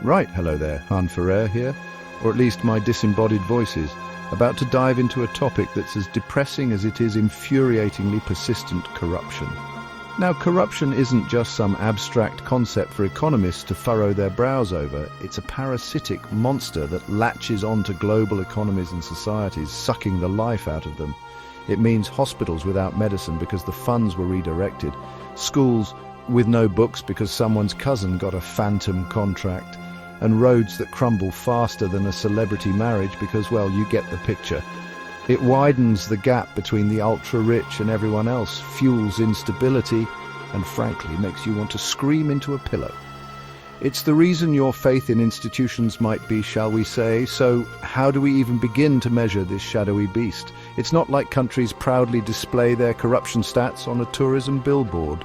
Right, hello there, Han Ferrer here, or at least my disembodied voices, about to dive into a topic that's as depressing as it is infuriatingly persistent: corruption. Now, corruption isn't just some abstract concept for economists to furrow their brows over. It's a parasitic monster that latches onto global economies and societies, sucking the life out of them. It means hospitals without medicine because the funds were redirected, schools with no books because someone's cousin got a phantom contract, and roads that crumble faster than a celebrity marriage because, well, you get the picture. It widens the gap between the ultra-rich and everyone else, fuels instability, and frankly makes you want to scream into a pillow. It's the reason your faith in institutions might be, shall we say, so how do we even begin to measure this shadowy beast? It's not like countries proudly display their corruption stats on a tourism billboard.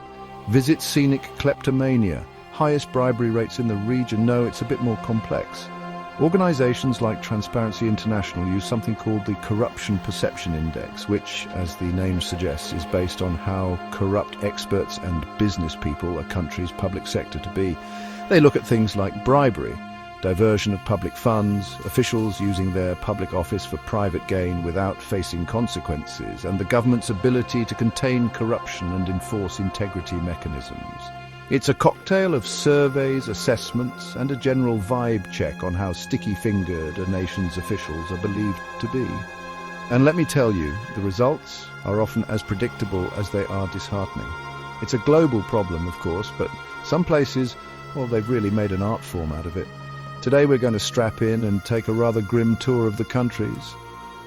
Visit scenic kleptomania, highest bribery rates in the region. No, it's a bit more complex. Organizations like Transparency International use something called the Corruption Perception Index, which, as the name suggests, is based on how corrupt experts and business people a country's public sector to be. They look at things like bribery, diversion of public funds, officials using their public office for private gain without facing consequences, and the government's ability to contain corruption and enforce integrity mechanisms. It's a cocktail of surveys, assessments, and a general vibe check on how sticky-fingered a nation's officials are believed to be. And let me tell you, the results are often as predictable as they are disheartening. It's a global problem, of course, but some places, well, they've really made an art form out of it. Today we're going to strap in and take a rather grim tour of the countries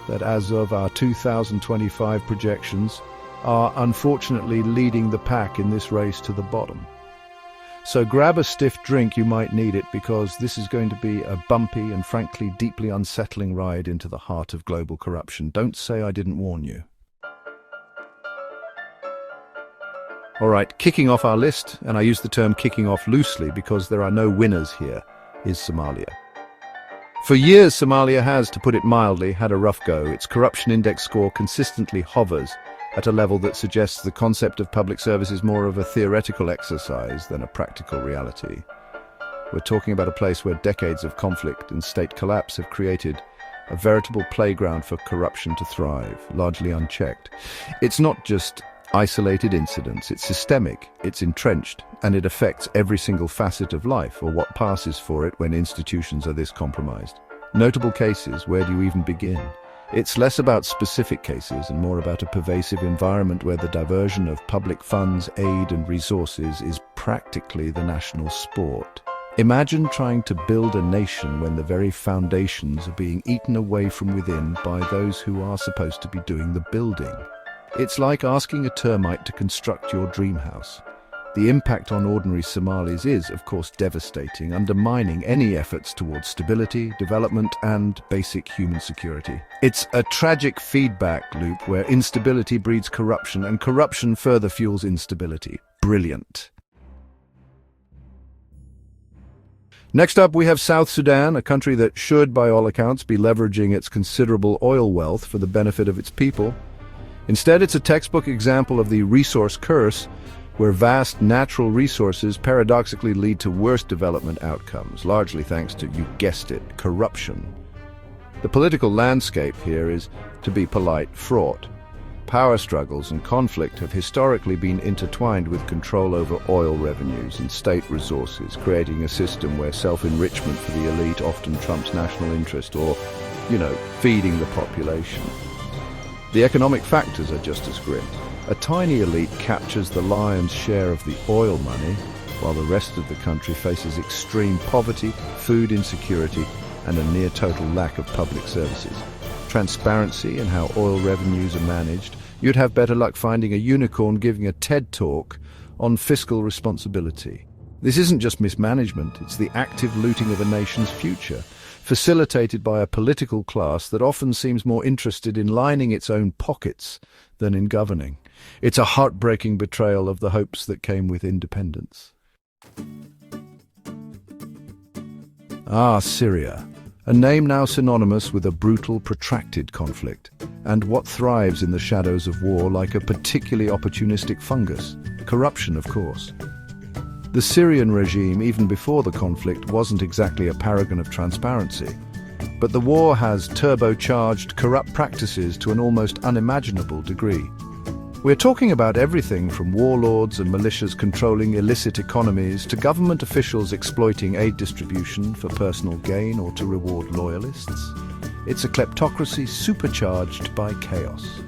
that, as of our 2025 projections, are unfortunately leading the pack in this race to the bottom. So grab a stiff drink, you might need it, because this is going to be a bumpy and frankly deeply unsettling ride into the heart of global corruption. Don't say I didn't warn you. All right, kicking off our list, and I use the term kicking off loosely because there are no winners here, is Somalia. For years, Somalia has, to put it mildly, had a rough go. Its corruption index score consistently hovers at a level that suggests the concept of public service is more of a theoretical exercise than a practical reality. We're talking about a place where decades of conflict and state collapse have created a veritable playground for corruption to thrive, largely unchecked. It's not just isolated incidents, it's systemic, it's entrenched, and it affects every single facet of life, or what passes for it when institutions are this compromised. Notable cases, where do you even begin? It's less about specific cases and more about a pervasive environment where the diversion of public funds, aid and resources is practically the national sport. Imagine trying to build a nation when the very foundations are being eaten away from within by those who are supposed to be doing the building. It's like asking a termite to construct your dream house. The impact on ordinary Somalis is, of course, devastating, undermining any efforts towards stability, development, and basic human security. It's a tragic feedback loop where instability breeds corruption, and corruption further fuels instability. Brilliant. Next up, we have South Sudan, a country that should, by all accounts, be leveraging its considerable oil wealth for the benefit of its people. Instead, it's a textbook example of the resource curse, where vast natural resources paradoxically lead to worse development outcomes, largely thanks to, you guessed it, corruption. The political landscape here is, to be polite, fraught. Power struggles and conflict have historically been intertwined with control over oil revenues and state resources, creating a system where self-enrichment for the elite often trumps national interest or, feeding the population. The economic factors are just as grim. A tiny elite captures the lion's share of the oil money, while the rest of the country faces extreme poverty, food insecurity, and a near-total lack of public services. Transparency in how oil revenues are managed, you'd have better luck finding a unicorn giving a TED talk on fiscal responsibility. This isn't just mismanagement, it's the active looting of a nation's future, facilitated by a political class that often seems more interested in lining its own pockets than in governing. It's a heartbreaking betrayal of the hopes that came with independence. Syria, a name now synonymous with a brutal, protracted conflict, and what thrives in the shadows of war like a particularly opportunistic fungus. Corruption, of course. The Syrian regime, even before the conflict, wasn't exactly a paragon of transparency. But the war has turbocharged corrupt practices to an almost unimaginable degree. We're talking about everything from warlords and militias controlling illicit economies to government officials exploiting aid distribution for personal gain or to reward loyalists. It's a kleptocracy supercharged by chaos.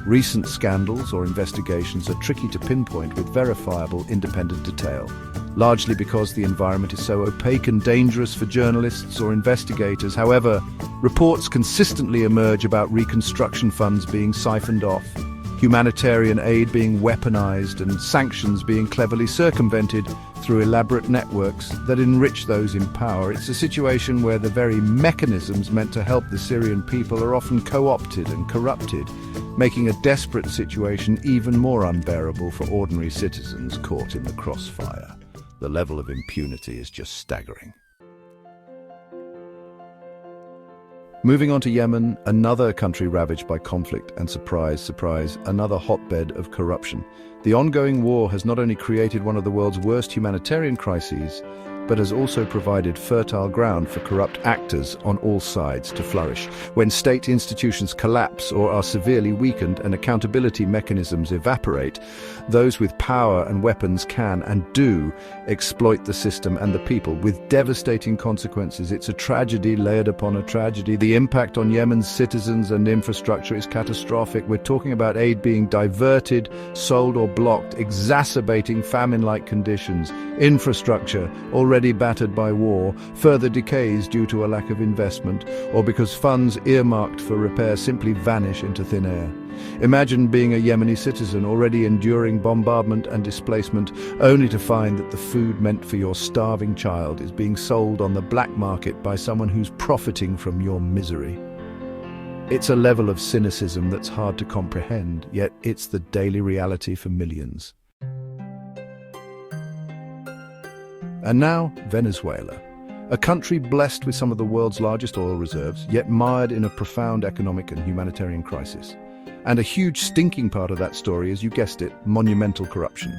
Recent scandals or investigations are tricky to pinpoint with verifiable independent detail, largely because the environment is so opaque and dangerous for journalists or investigators. However, reports consistently emerge about reconstruction funds being siphoned off, humanitarian aid being weaponized, and sanctions being cleverly circumvented through elaborate networks that enrich those in power. It's a situation where the very mechanisms meant to help the Syrian people are often co-opted and corrupted, making a desperate situation even more unbearable for ordinary citizens caught in the crossfire. The level of impunity is just staggering. Moving on to Yemen, another country ravaged by conflict and surprise, another hotbed of corruption. The ongoing war has not only created one of the world's worst humanitarian crises, but has also provided fertile ground for corrupt actors on all sides to flourish. When state institutions collapse or are severely weakened and accountability mechanisms evaporate, those with power and weapons can and do exploit the system and the people with devastating consequences. It's a tragedy layered upon a tragedy. The impact on Yemen's citizens and infrastructure is catastrophic. We're talking about aid being diverted, sold or blocked, exacerbating famine-like conditions. Infrastructure, already battered by war, further decays due to a lack of investment or because funds earmarked for repair simply vanish into thin air. Imagine being a Yemeni citizen already enduring bombardment and displacement, only to find that the food meant for your starving child is being sold on the black market by someone who's profiting from your misery. It's a level of cynicism that's hard to comprehend, yet it's the daily reality for millions. And now, Venezuela, a country blessed with some of the world's largest oil reserves, yet mired in a profound economic and humanitarian crisis. And a huge stinking part of that story is, you guessed it, monumental corruption.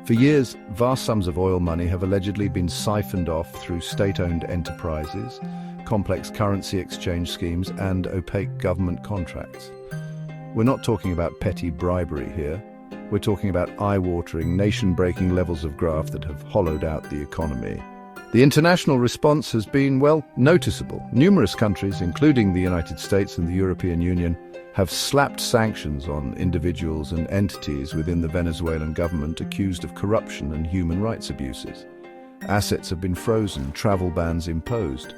For years, vast sums of oil money have allegedly been siphoned off through state-owned enterprises, complex currency exchange schemes, and opaque government contracts. We're not talking about petty bribery here. We're talking about eye-watering, nation-breaking levels of graft that have hollowed out the economy. The international response has been, well, noticeable. Numerous countries, including the United States and the European Union, have slapped sanctions on individuals and entities within the Venezuelan government accused of corruption and human rights abuses. Assets have been frozen, travel bans imposed.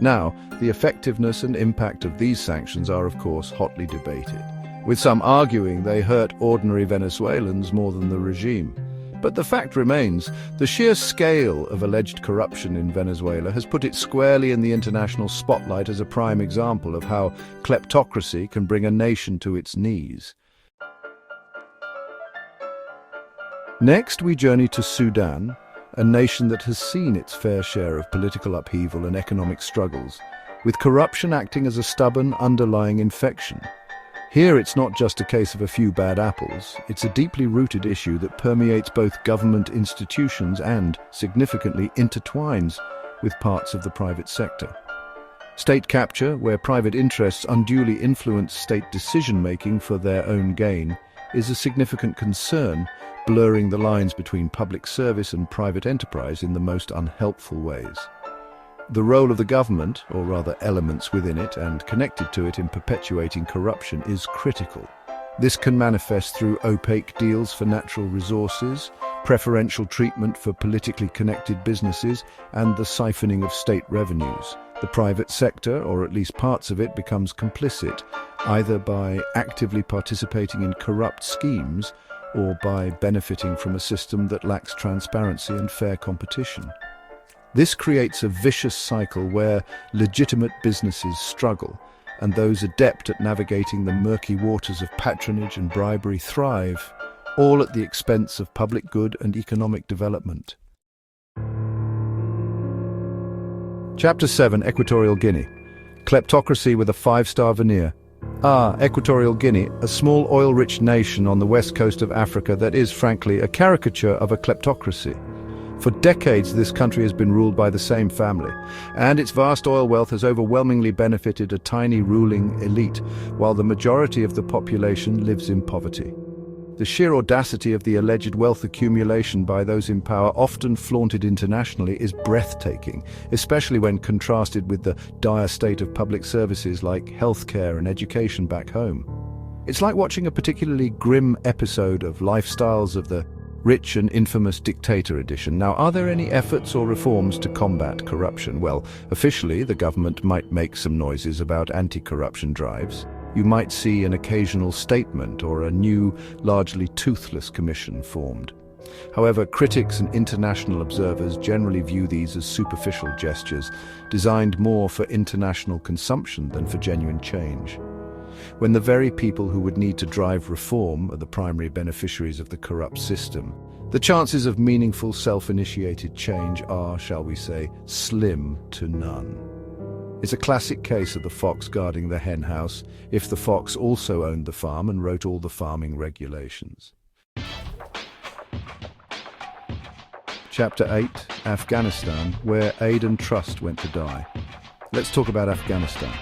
Now, the effectiveness and impact of these sanctions are, of course, hotly debated, with some arguing they hurt ordinary Venezuelans more than the regime. But the fact remains, the sheer scale of alleged corruption in Venezuela has put it squarely in the international spotlight as a prime example of how kleptocracy can bring a nation to its knees. Next, we journey to Sudan, a nation that has seen its fair share of political upheaval and economic struggles, with corruption acting as a stubborn underlying infection. Here it's not just a case of a few bad apples, it's a deeply rooted issue that permeates both government institutions and, significantly, intertwines with parts of the private sector. State capture, where private interests unduly influence state decision-making for their own gain, is a significant concern, blurring the lines between public service and private enterprise in the most unhelpful ways. The role of the government, or rather elements within it and connected to it in perpetuating corruption, is critical. This can manifest through opaque deals for natural resources, preferential treatment for politically connected businesses, and the siphoning of state revenues. The private sector, or at least parts of it, becomes complicit, either by actively participating in corrupt schemes or by benefiting from a system that lacks transparency and fair competition. This creates a vicious cycle where legitimate businesses struggle, and those adept at navigating the murky waters of patronage and bribery thrive, all at the expense of public good and economic development. Chapter 7, Equatorial Guinea. Kleptocracy with a 5-star veneer. Equatorial Guinea, a small oil-rich nation on the west coast of Africa that is, frankly, a caricature of a kleptocracy. For decades, this country has been ruled by the same family, and its vast oil wealth has overwhelmingly benefited a tiny ruling elite, while the majority of the population lives in poverty. The sheer audacity of the alleged wealth accumulation by those in power, often flaunted internationally, is breathtaking, especially when contrasted with the dire state of public services like healthcare and education back home. It's like watching a particularly grim episode of Lifestyles of the Rich and Infamous Dictator edition. Now, are there any efforts or reforms to combat corruption? Well, officially, the government might make some noises about anti-corruption drives. You might see an occasional statement or a new, largely toothless commission formed. However, critics and international observers generally view these as superficial gestures, designed more for international consumption than for genuine change. When the very people who would need to drive reform are the primary beneficiaries of the corrupt system, the chances of meaningful self-initiated change are, shall we say, slim to none. It's a classic case of the fox guarding the hen house, if the fox also owned the farm and wrote all the farming regulations. Chapter 8, Afghanistan, where aid and trust went to die. Let's talk about Afghanistan,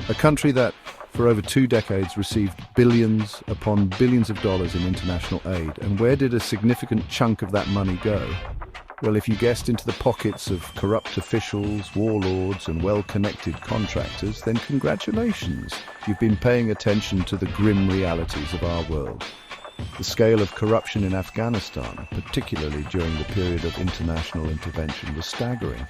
a country that, for over 2 decades, received billions upon billions of dollars in international aid. And where did a significant chunk of that money go? Well, if you guessed, into the pockets of corrupt officials, warlords, and well-connected contractors, then congratulations. You've been paying attention to the grim realities of our world. The scale of corruption in Afghanistan, particularly during the period of international intervention, was staggering,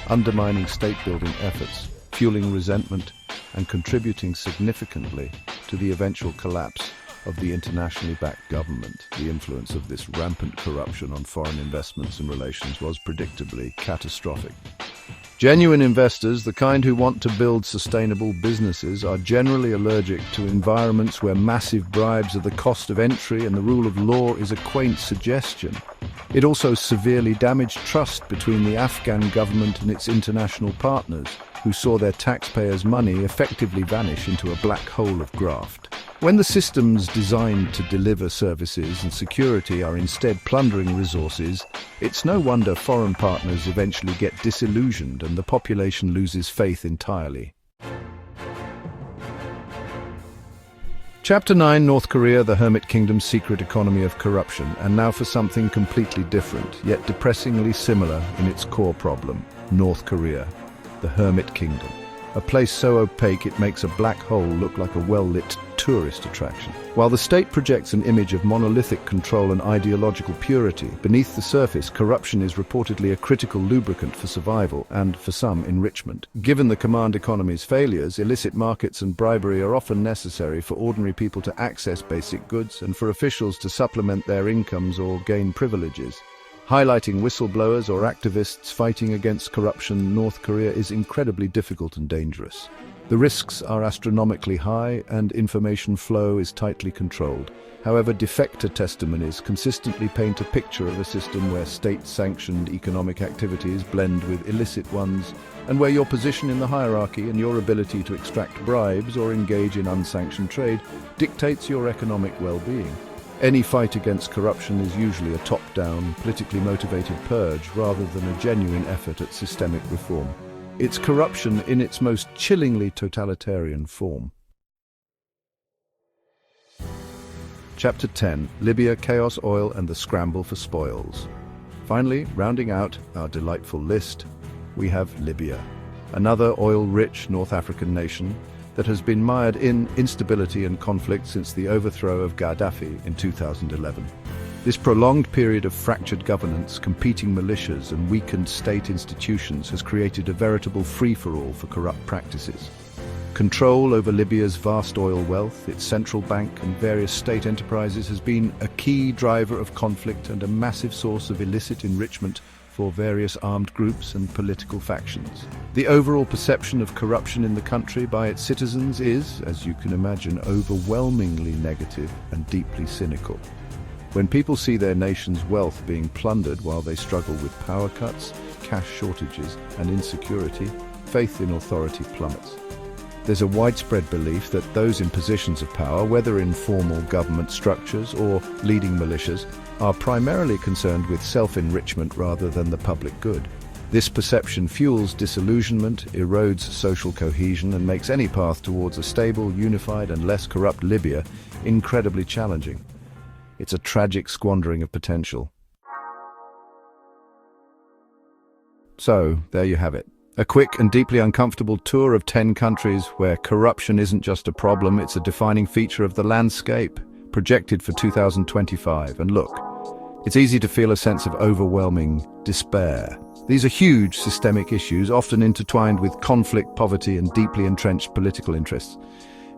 undermining state-building efforts, fueling resentment, and contributing significantly to the eventual collapse of the internationally backed government. The influence of this rampant corruption on foreign investments and relations was predictably catastrophic. Genuine investors, the kind who want to build sustainable businesses, are generally allergic to environments where massive bribes are the cost of entry and the rule of law is a quaint suggestion. It also severely damaged trust between the Afghan government and its international partners, who saw their taxpayers' money effectively vanish into a black hole of graft. When the systems designed to deliver services and security are instead plundering resources, it's no wonder foreign partners eventually get disillusioned and the population loses faith entirely. Chapter 9, North Korea, the Hermit Kingdom's secret economy of corruption, and now for something completely different, yet depressingly similar in its core problem: North Korea, the Hermit Kingdom. A place so opaque it makes a black hole look like a well-lit tourist attraction. While the state projects an image of monolithic control and ideological purity, beneath the surface, corruption is reportedly a critical lubricant for survival and, for some, enrichment. Given the command economy's failures, illicit markets and bribery are often necessary for ordinary people to access basic goods and for officials to supplement their incomes or gain privileges. Highlighting whistleblowers or activists fighting against corruption, North Korea is incredibly difficult and dangerous. The risks are astronomically high and information flow is tightly controlled. However, defector testimonies consistently paint a picture of a system where state-sanctioned economic activities blend with illicit ones, and where your position in the hierarchy and your ability to extract bribes or engage in unsanctioned trade dictates your economic well-being. Any fight against corruption is usually a top-down, politically motivated purge rather than a genuine effort at systemic reform. It's corruption in its most chillingly totalitarian form. Chapter 10, Libya, Chaos, Oil, and the Scramble for Spoils. Finally, rounding out our delightful list, we have Libya, another oil-rich North African nation that has been mired in instability and conflict since the overthrow of Gaddafi in 2011. This prolonged period of fractured governance, competing militias, and weakened state institutions has created a veritable free-for-all for corrupt practices. Control over Libya's vast oil wealth, its central bank, and various state enterprises has been a key driver of conflict and a massive source of illicit enrichment for various armed groups and political factions. The overall perception of corruption in the country by its citizens is, as you can imagine, overwhelmingly negative and deeply cynical. When people see their nation's wealth being plundered while they struggle with power cuts, cash shortages, and insecurity, faith in authority plummets. There's a widespread belief that those in positions of power, whether in formal government structures or leading militias, are primarily concerned with self-enrichment rather than the public good. This perception fuels disillusionment, erodes social cohesion, and makes any path towards a stable, unified, and less corrupt Libya incredibly challenging. It's a tragic squandering of potential. So, there you have it. A quick and deeply uncomfortable tour of 10 countries where corruption isn't just a problem, it's a defining feature of the landscape, projected for 2025. And look, it's easy to feel a sense of overwhelming despair. These are huge systemic issues, often intertwined with conflict, poverty, and deeply entrenched political interests.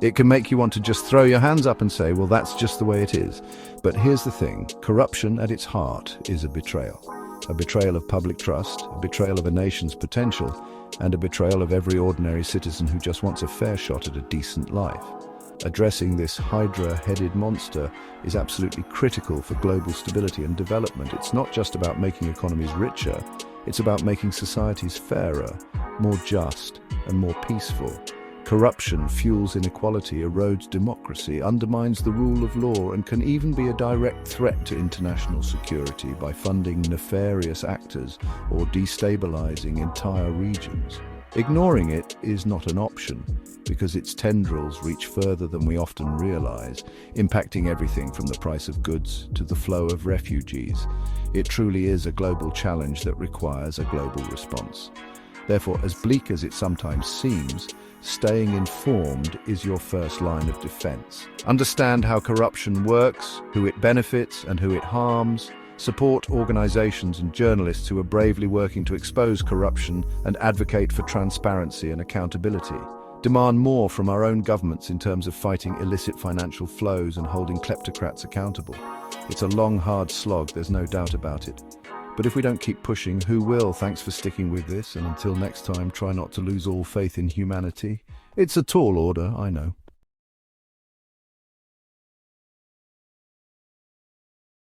It can make you want to just throw your hands up and say, well, that's just the way it is. But here's the thing, corruption at its heart is a betrayal. A betrayal of public trust, a betrayal of a nation's potential, and a betrayal of every ordinary citizen who just wants a fair shot at a decent life. Addressing this hydra-headed monster is absolutely critical for global stability and development. It's not just about making economies richer, it's about making societies fairer, more just, and more peaceful. Corruption fuels inequality, erodes democracy, undermines the rule of law, and can even be a direct threat to international security by funding nefarious actors or destabilizing entire regions. Ignoring it is not an option, because its tendrils reach further than we often realize, impacting everything from the price of goods to the flow of refugees. It truly is a global challenge that requires a global response. Therefore, as bleak as it sometimes seems, staying informed is your first line of defense. Understand how corruption works, who it benefits and who it harms. Support organizations and journalists who are bravely working to expose corruption and advocate for transparency and accountability. Demand more from our own governments in terms of fighting illicit financial flows and holding kleptocrats accountable. It's a long, hard slog, there's no doubt about it. But if we don't keep pushing, who will? Thanks for sticking with this, and until next time, try not to lose all faith in humanity. It's a tall order, I know.